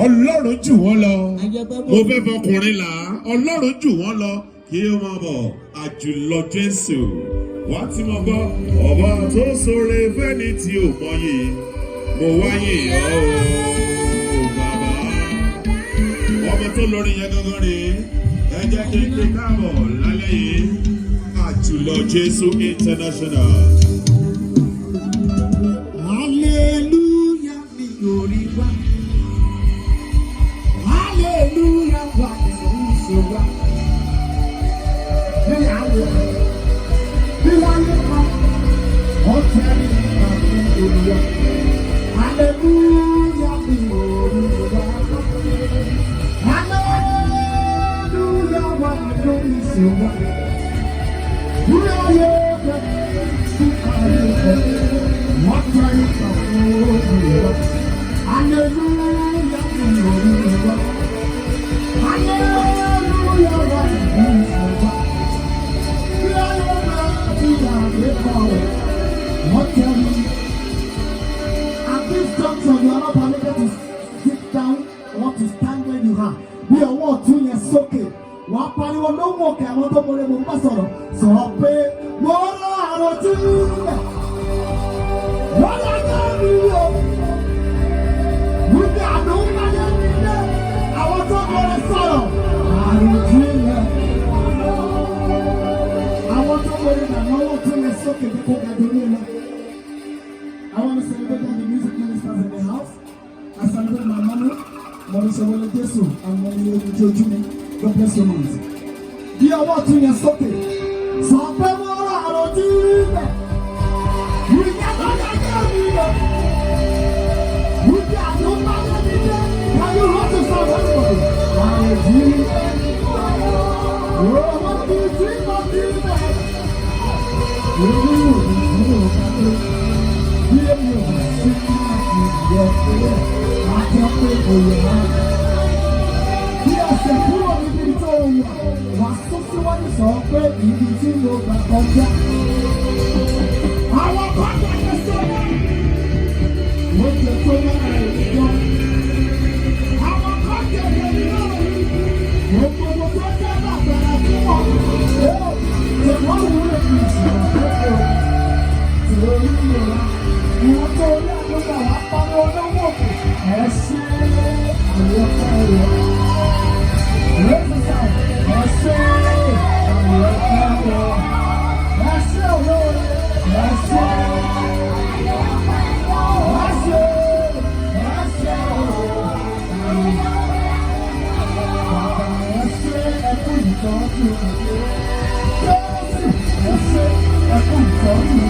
Ọlọ́run jù wọ́n lọ. Mo fẹ́ fọkùnrin là á. Ọlọ́run jù wọ́n lọ. Kí ó máa bọ̀ àjùlọ Jésù. Wá tí mo gbọ́. Ọba tó ṣoore fẹ́ni tí ò mọyì. Mo wáyé ọ́ bàbá. Ọmọ tó lórí yẹn gangan rèé. Ẹ jẹ́ kí n pè káàbọ̀ lálẹ́ yìí. Àjùlọ Jésù International. Hallelujah mi ò rí wá. Hallelujah wà nínú ìṣòro. Bí àwọn bí wọ́n yẹ kọ́, wọ́n tẹ̀lé ìgbàgbọ́ olùwà. Hallelujah mi ò rí wá. Hallelujah wà nínú ìṣòro. Bí wọ́n yẹ kọ́, sí àwọn ìṣòro. Wọ́n tẹ̀lé ìgbàgbọ́ olùwà. Hallelujah mi ò rí wá. Hallelujah wà nínú ìṣòro. Bí wọ́n yẹ kọ́, sí àwọn ìṣòro. Wọ́n tẹ̀lé. At this junction, you are not permitted to sit down or to stand where you are. Bí ọwọ́ ọ̀tún yẹn sókè, wàá pariwo lóhùn òkè àwọn tó mọ̀lẹ́ mọ̀ ń bá sọ̀rọ̀. Sọ̀rọ̀ pé mo rán àròjù rẹ̀. Wọ́n lọ sọ́ọ̀rì o. Wípé àdéhùn náà yẹn ní ilé. Àwọn tó mọ̀lẹ́ sọ̀rọ̀. Àròjù rẹ̀. Àwọn tó mọ̀lẹ́ nà lọ́wọ́ tó yẹn sókè bí kò gàdúrà lọ. I want to celebrate all the music ministers in the house. I celebrate my mama, Morisewole Jesu, and Morisewole Jojumi. God bless you, man. Bí ọwọ́ tún yẹn sókè, sọ pé mo rà àròjù rẹ̀. Wíjà bá yàgé mi lọ. Wíjà tó bá yẹ mi lé. Can you hold the sound everybody? Àròjù rẹ̀. Owó ti tí mo ti bẹ̀. Bí èmi ò bá sí kí wọ́n ti yọ sílẹ̀, máa jẹ́ pé òye máa. Bí ẹsẹ̀ kúrò níbi tó wà, wà sún síwájú sọ pé ibi tí mo gbà kọjá. Àwọn kọ́jà ti sọ́nà, mo jẹ tó lára ìjọ. Àwọn kọ́jà ti sọ́nà, gbogbo mo tó jẹ́ bàbára fún wọn. Ṣèwọ́n wúlò kì í ṣe àkókò. Torí ìrora. Ìwọ́n tó rí àgbégbà wá pariwo lọ́wọ́ òkè. Ẹ ṣe àwọn ọ̀pá ẹ̀rọ. Rẹ́sìsà ẹ ṣe àwọn ọ̀pá ẹ̀rọ. Ẹ ṣe olóore. Ẹ ṣe àwọn ọ̀pá ẹ̀rọ. Ẹ ṣe bàbá ẹ ṣe ẹkú ìtọ́jú. Jésù ẹ ṣe ẹkú ìtọ́jú.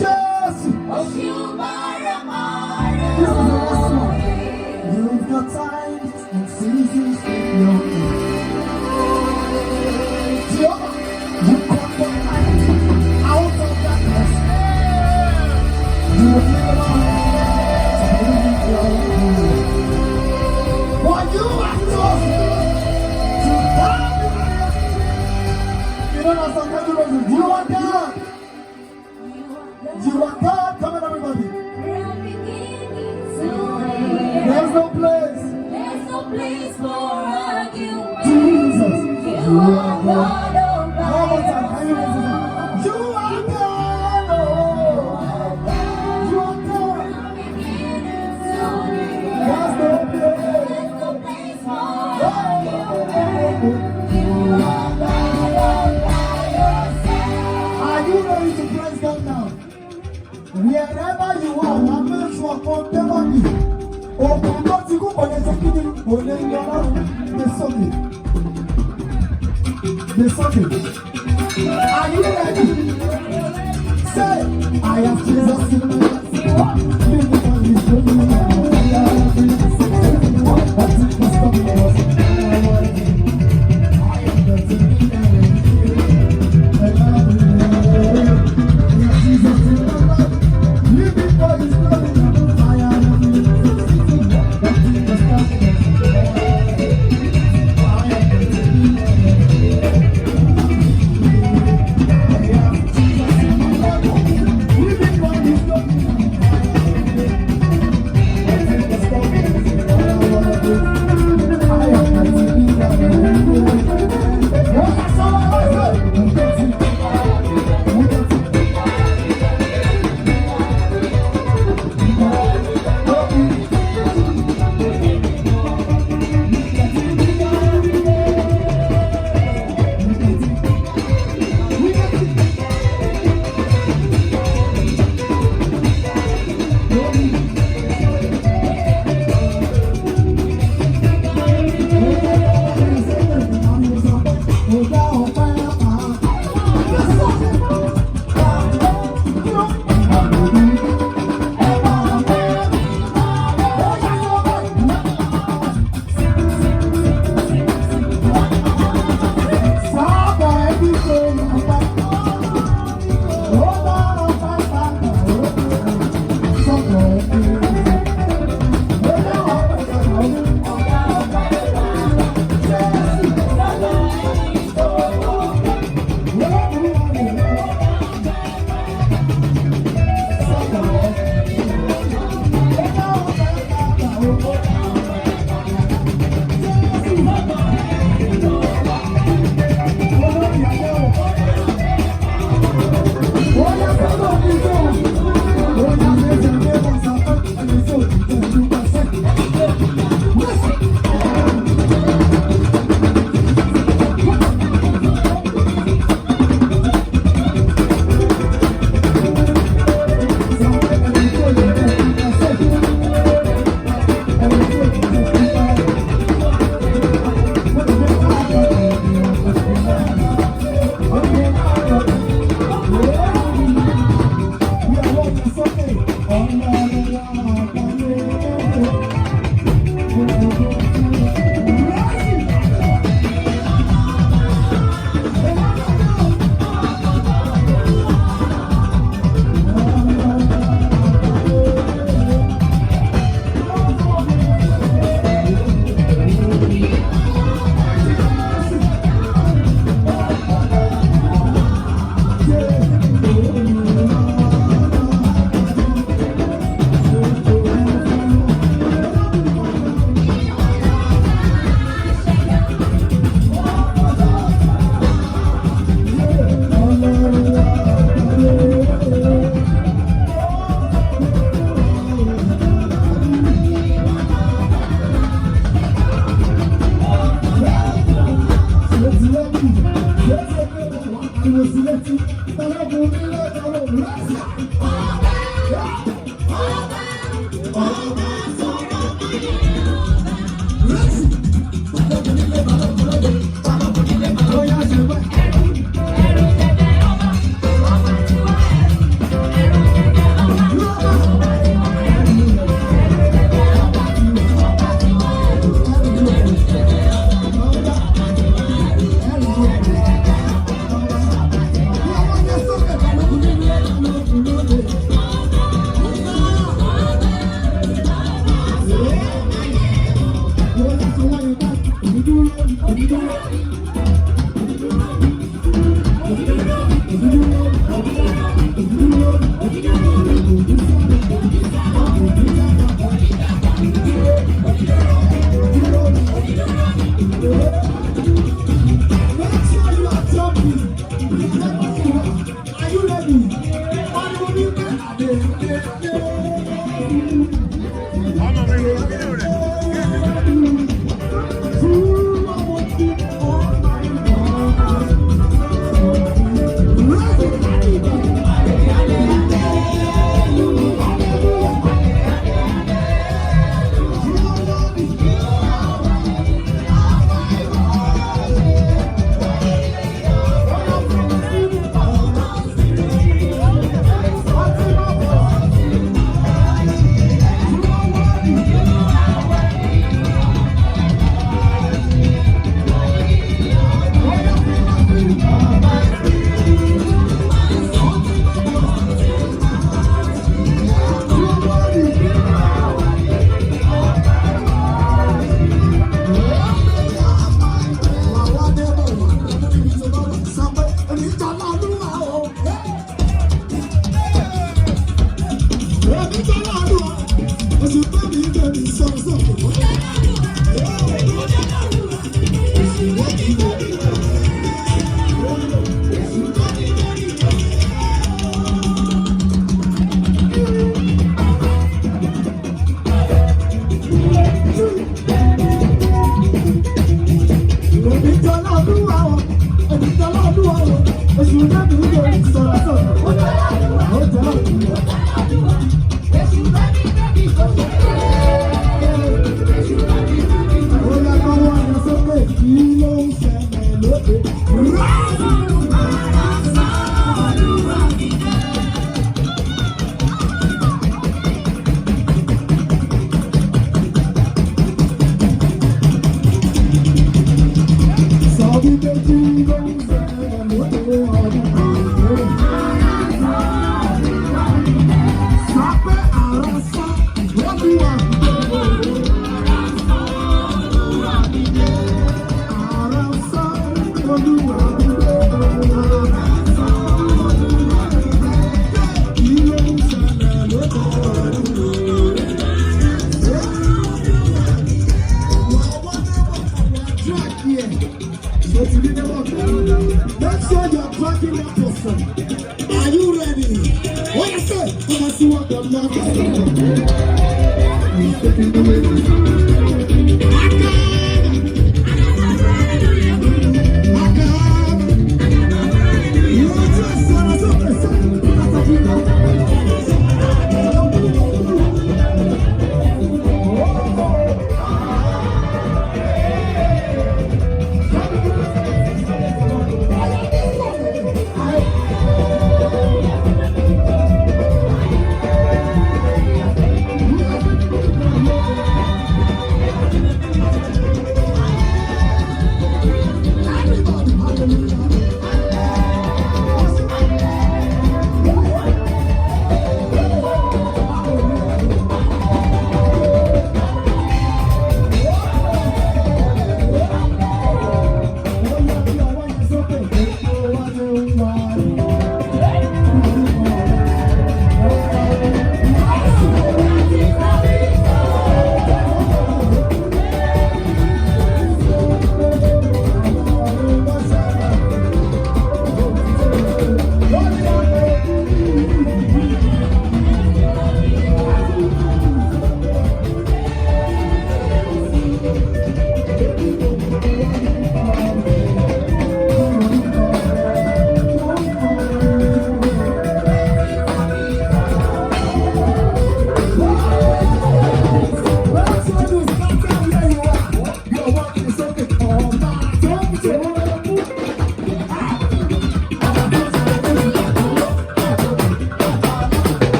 Just. This is the last one. You've got time and seasons in your hand. Jehovah, you call the light out of darkness. You will never leave your hand. For you are chosen to come. You know that sometimes you are God. You are God. Come on, everybody. There's no place for argument. Jesus. You are God, oh One more time. Can you raise it up? You are God. Oh, you are God. There's no place. Are you ready to praise God now? Wherever you are, I make sure whatever you open not to go for the second only your the something. The something. Are you ready? Say, I have Jesus in my life.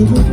Say,